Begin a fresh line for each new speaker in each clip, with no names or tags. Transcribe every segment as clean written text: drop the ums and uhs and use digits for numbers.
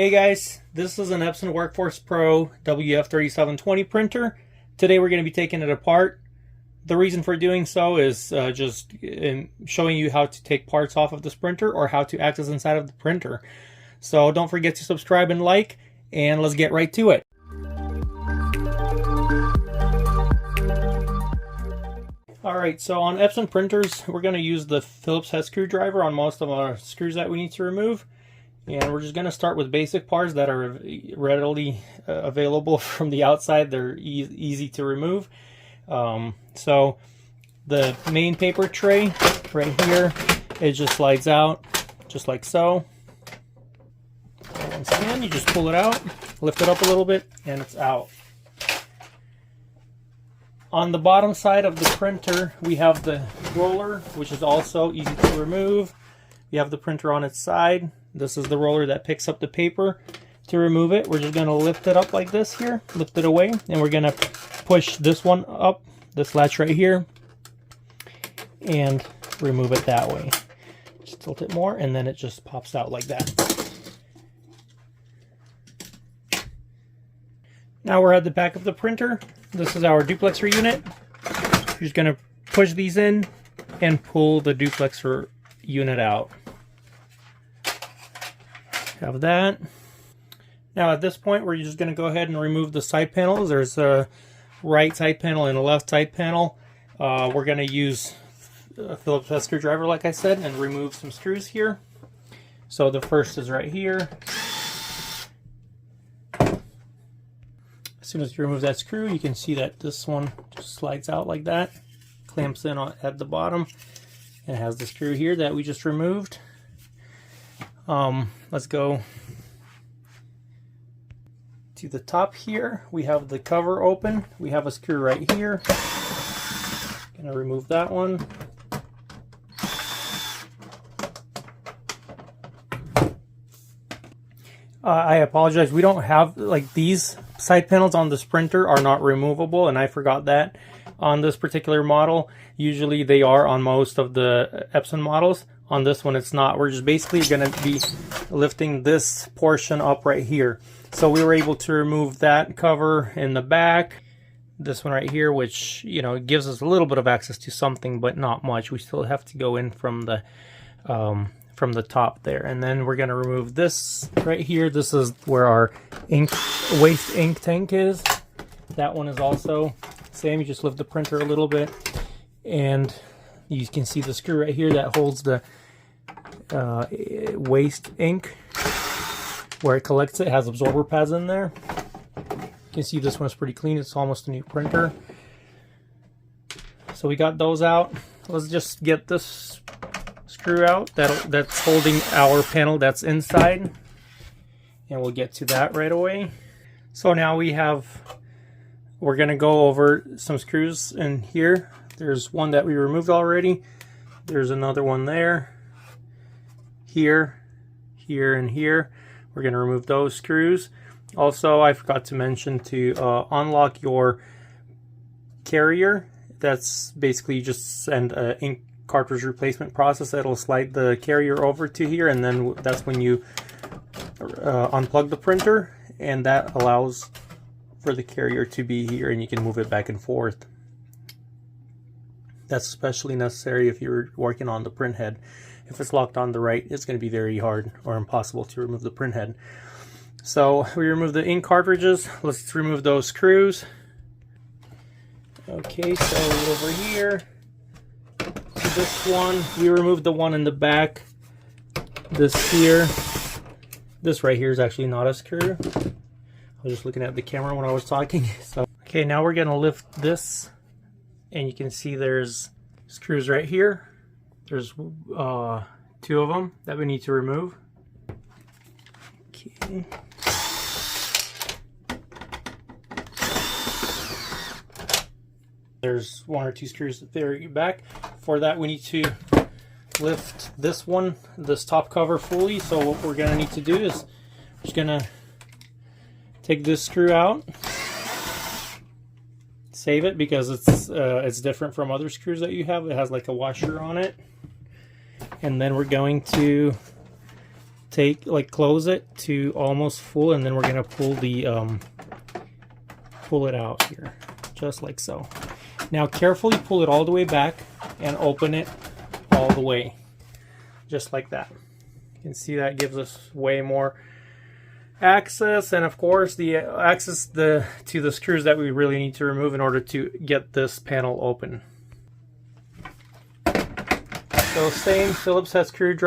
Hey guys, this is an EPSON Workforce Pro WF-3720 printer. Today we're going to be taking it apart. The reason for doing so is just showing you how to take parts off of this printer or how to access inside of the printer. So don't forget to subscribe and like, and let's get right to it. Alright, so on Epson printers, we're going to use the Phillips head screwdriver on most of our screws that we need to remove. And we're just going to start with basic parts that are readily available from the outside. They're easy to remove. So the main paper tray right here, it just slides out just like so. And once again, you just pull it out, lift it up a little bit, and it's out. On the bottom side of the printer, we have the roller, which is also easy to remove. You have the printer on its side. This is the roller that picks up the paper. To remove it, we're just going to lift it up like this here, lift it away, and we're going to push this one up, this latch right here, and remove it that way. Just tilt it more, and then it just pops out like that. Now we're at the back of the printer. This is our duplexer unit. You're just going to push these in and pull the duplexer unit out. Have that. Now at this point, we're just going to go ahead and remove the side panels. There's a right side panel and a left side panel. We're going to use a Phillips head screwdriver, like I said, and remove some screws here. So the first is right here. As soon as you remove that screw, you can see that this one just slides out like that, clamps in at the bottom, and has the screw here that we just removed. Let's go to the top here. We have the cover open. We have a screw right here. Gonna remove that one. I apologize. We don't have, like, these side panels on this printer are not removable, and I forgot that on this particular model. Usually they are on most of the Epson models. On this one, it's not. We're just basically going to be lifting this portion up right here. So we were able to remove that cover in the back. This one right here, which, you know, gives us a little bit of access to something, but not much. We still have to go in from the top there. And then we're going to remove this right here. This is where our waste ink tank is. That one is also same. You just lift the printer a little bit, and you can see the screw right here that holds the waste ink, where it collects it. It has absorber pads in there. You can see this one's pretty clean. It's almost a new printer. So we got those out. Let's just get this screw out that's holding our panel that's inside, and we'll get to that right away. So now we're going to go over some screws in here. There's one that we removed already. There's another one there. Here, here, and here. We're going to remove those screws. Also, I forgot to mention to unlock your carrier. That's basically you just send an ink cartridge replacement process. That'll slide the carrier over to here, and then that's when you unplug the printer, and that allows for the carrier to be here, and you can move it back and forth. That's especially necessary if you're working on the printhead. If it's locked on the right, it's going to be very hard or impossible to remove the printhead. So we remove the ink cartridges. Let's remove those screws. Okay, so over here, this one, we removed the one in the back. This here, this right here is actually not a screw. I was just looking at the camera when I was talking. So okay, now we're going to lift this. And you can see there's screws right here. There's two of them that we need to remove. Okay. There's one or two screws at the very back. For that, we need to lift this one, this top cover fully. So what we're gonna need to do is we're just gonna take this screw out. Save it because it's different from other screws that you have. It has like a washer on it. And then we're going to close it to almost full, and then we're gonna pull it out here, just like so. Now carefully pull it all the way back and open it all the way, just like that. You can see that gives us way more access, and of course the access to the screws that we really need to remove in order to get this panel open. So same, Phillips has screws,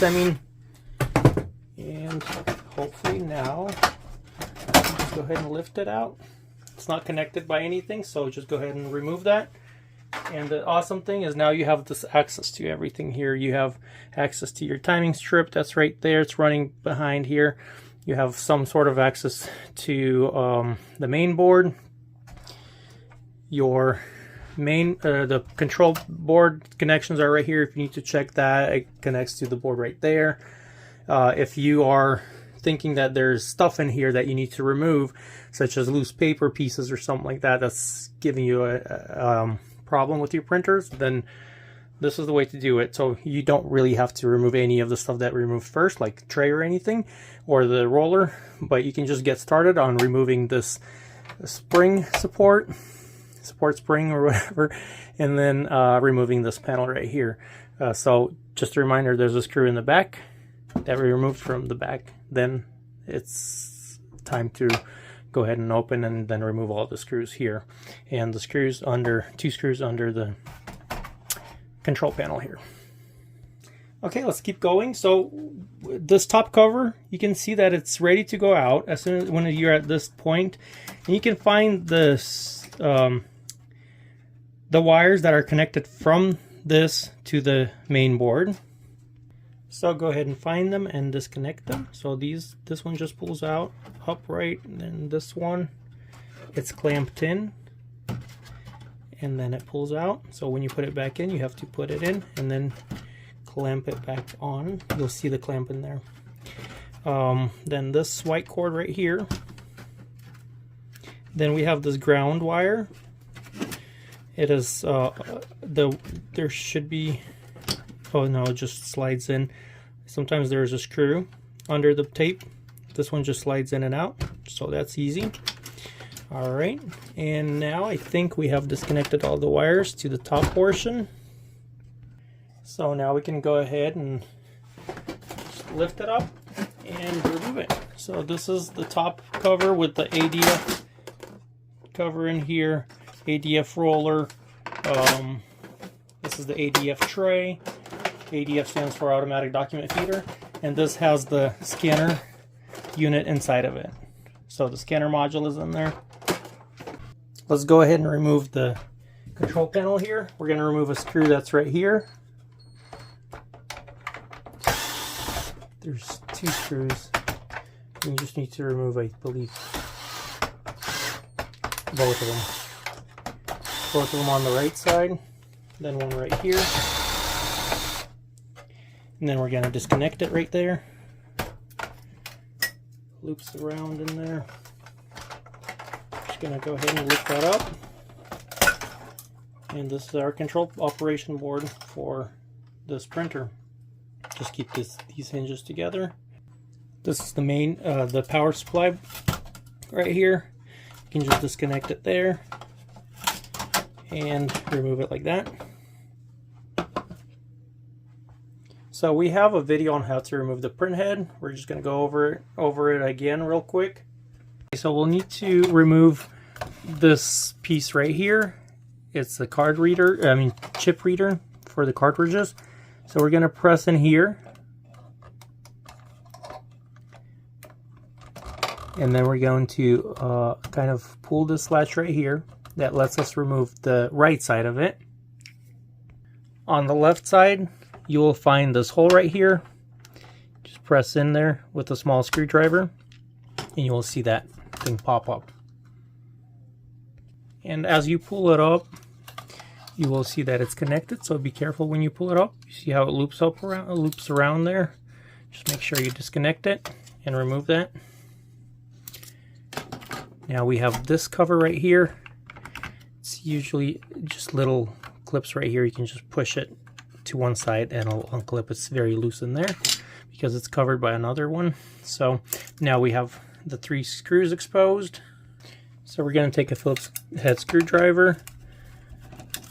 I mean, and hopefully now just go ahead and lift it out. It's not connected by anything, so just go ahead and remove that. And the awesome thing is now you have this access to everything here. You have access to your timing strip that's right there. It's running behind here. You have some sort of access to the main board. Your the control board connections are right here. If you need to check that, it connects to the board right there. If you are thinking that there's stuff in here that you need to remove, such as loose paper pieces or something like that, that's giving you a problem with your printers, then this is the way to do it. So you don't really have to remove any of the stuff that we removed first, like tray or anything, or the roller, but you can just get started on removing this spring support spring or whatever, and then removing this panel right here. So just a reminder, there's a screw in the back that we removed from the back. Then it's time to go ahead and open and then remove all the screws here, and the screws under, 2 screws under the control panel here. Okay, let's keep going. So this top cover, you can see that it's ready to go out as soon as when you're at this point, and you can find this the wires that are connected from this to the main board. So go ahead and find them and disconnect them. So this one just pulls out upright, and then this one, it's clamped in, and then it pulls out. So when you put it back in, you have to put it in and then clamp it back on. You'll see the clamp in there. Then this white cord right here. Then we have this ground wire. It is there should be, oh no, it just slides in. Sometimes there's a screw under the tape. This one just slides in and out, so that's easy. All right, and now I think we have disconnected all the wires to the top portion. So now we can go ahead and just lift it up and remove it. So this is the top cover with the ADF cover in here, ADF roller. This is the ADF tray. ADF stands for automatic document feeder, and this has the scanner unit inside of it. So the scanner module is in there. Let's go ahead and remove the control panel here. We're going to remove a screw that's right here. There's 2 screws. You just need to remove, I believe, both of them. Both of them on the right side, then one right here. And then we're going to disconnect it right there. Loops around in there. Just going to go ahead and lift that up. And this is our control operation board for this printer. Just keep these hinges together. This is the main, the power supply right here. You can just disconnect it there and remove it like that. So we have a video on how to remove the printhead. We're just going to go over it again real quick. So we'll need to remove this piece right here. It's the card reader, chip reader for the cartridges. So we're going to press in here, and then we're going to kind of pull this latch right here. That lets us remove the right side of it. On the left side, you will find this hole right here. Just press in there with a small screwdriver, and you will see that thing pop up. And as you pull it up, you will see that it's connected, so be careful when you pull it up. You see how it loops around there. Just make sure you disconnect it and remove that. Now we have this cover right here. It's usually just little clips right here. You can just push it to one side and it'll unclip. It's very loose in there. because it's covered by another one. So now we have the 3 screws exposed. So we're going to take a Phillips head screwdriver.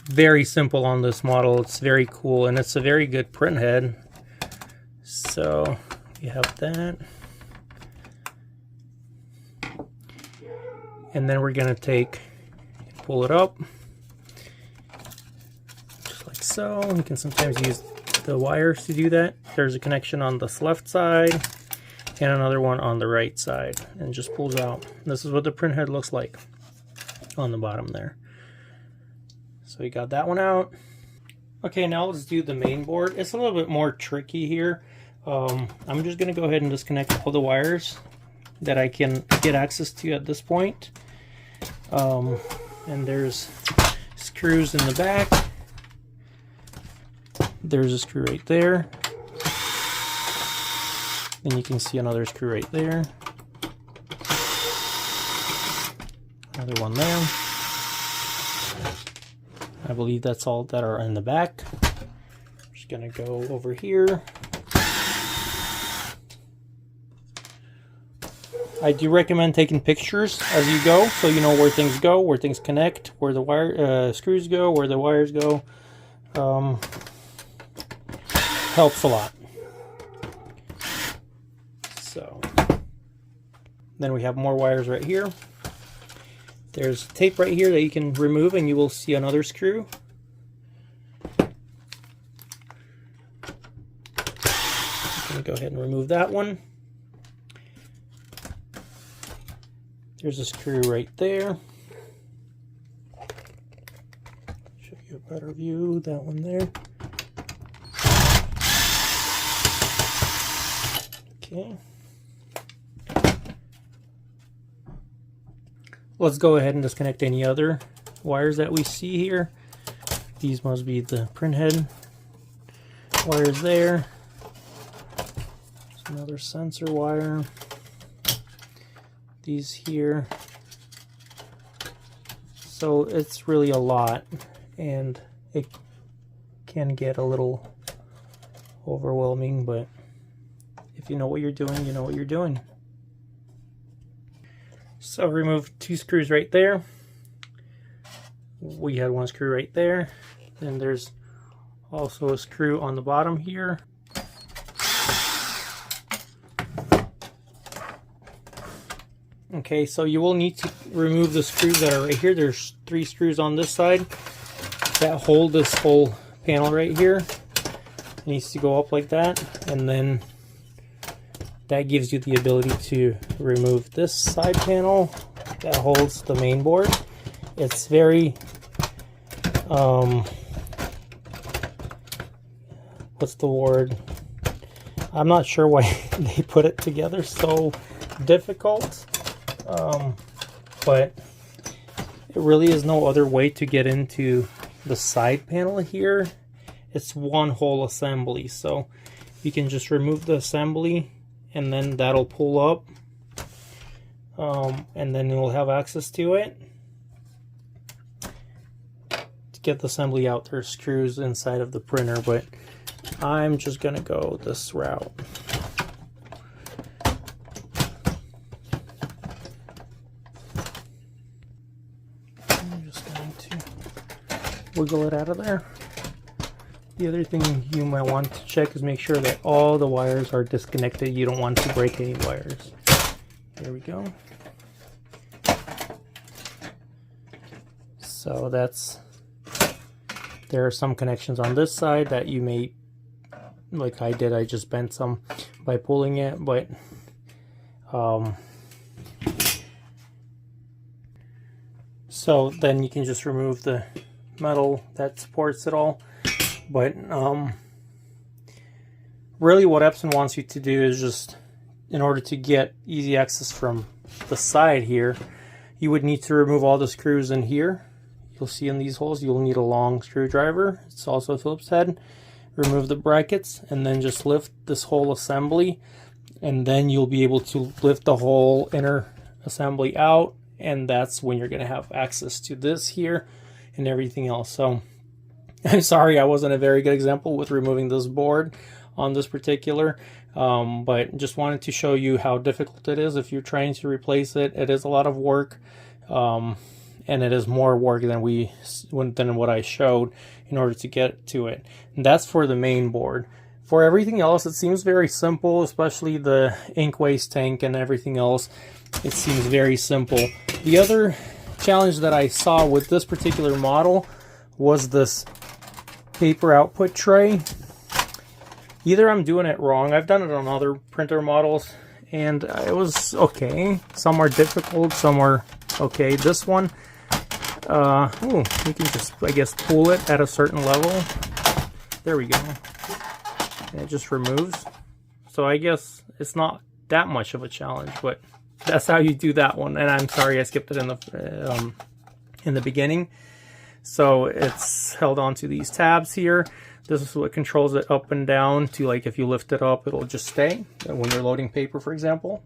Very simple on this model. It's very cool, and it's a very good print head. So you have that. And then we're going to pull it up. Just like so. You can sometimes use the wires to do that. There's a connection on this left side and another one on the right side, and just pulls out. This is what the print head looks like on the bottom there. So you got that one out. Okay, now let's do the main board. It's a little bit more tricky here. I'm just going to go ahead and disconnect all the wires that I can get access to at this point. And there's screws in the back. There's a screw right there. Then you can see another screw right there. Another one there. I believe that's all that are in the back. I'm just gonna go over here. I do recommend taking pictures as you go, so you know where things go, where things connect, where the wire screws go, where the wires go. Helps a lot. So then we have more wires right here. There's tape right here that you can remove, and you will see another screw. I'm going to go ahead and remove that one. There's a screw right there. Show you a better view, that one there. Okay. Let's go ahead and disconnect any other wires that we see here. These must be the printhead wires there. There's another sensor wire. These here. So it's really a lot, and it can get a little overwhelming, but if you know what you're doing, you know what you're doing. So remove 2 screws right there. We had 1 screw right there. Then there's also a screw on the bottom here. Okay, so you will need to remove the screws that are right here. There's 3 screws on this side that hold this whole panel right here. It needs to go up like that, and then that gives you the ability to remove this side panel that holds the main board. It's very, what's the word? I'm not sure why they put it together so difficult, but it really is no other way to get into the side panel here. It's one whole assembly, so you can just remove the assembly, and then that'll pull up, and then you'll have access to it. To get the assembly out, there's screws inside of the printer, but I'm just gonna go this route. I'm just going to wiggle it out of there. The other thing you might want to check is make sure that all the wires are disconnected. You don't want to break any wires. There we go. So there are some connections on this side that you may, like I did, I just bent some by pulling it, but so then you can just remove the metal that supports it all. But really what EPSON wants you to do is just, in order to get easy access from the side here, you would need to remove all the screws in here. You'll see in these holes, you'll need a long screwdriver. It's also a Phillips head. Remove the brackets, and then just lift this whole assembly, and then you'll be able to lift the whole inner assembly out, and that's when you're going to have access to this here and everything else. So I'm sorry I wasn't a very good example with removing this board on this particular But just wanted to show you how difficult it is if you're trying to replace it. It is a lot of work, and it is more work than what I showed in order to get to it. And that's for the main board. For everything else, it seems very simple, especially the ink waste tank and everything else. It seems very simple. The other challenge that I saw with this particular model was this paper output tray. Either I'm doing it wrong. I've done it on other printer models and it was okay. Some are difficult, some are okay. This one, you can just, I guess, pull it at a certain level. There we go. And it just removes. So I guess it's not that much of a challenge, but that's how you do that one. And I'm sorry I skipped it in the beginning. So it's held onto these tabs here. This is what controls it up and down to, like, if you lift it up, it'll just stay when you're loading paper, for example.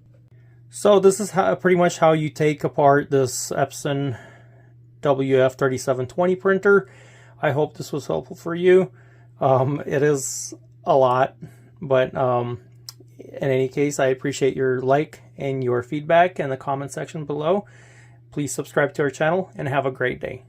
So this is pretty much how you take apart this EPSON WF-3720 printer. I hope this was helpful for you. It is a lot, but in any case, I appreciate your like and your feedback in the comment section below. Please subscribe to our channel and have a great day.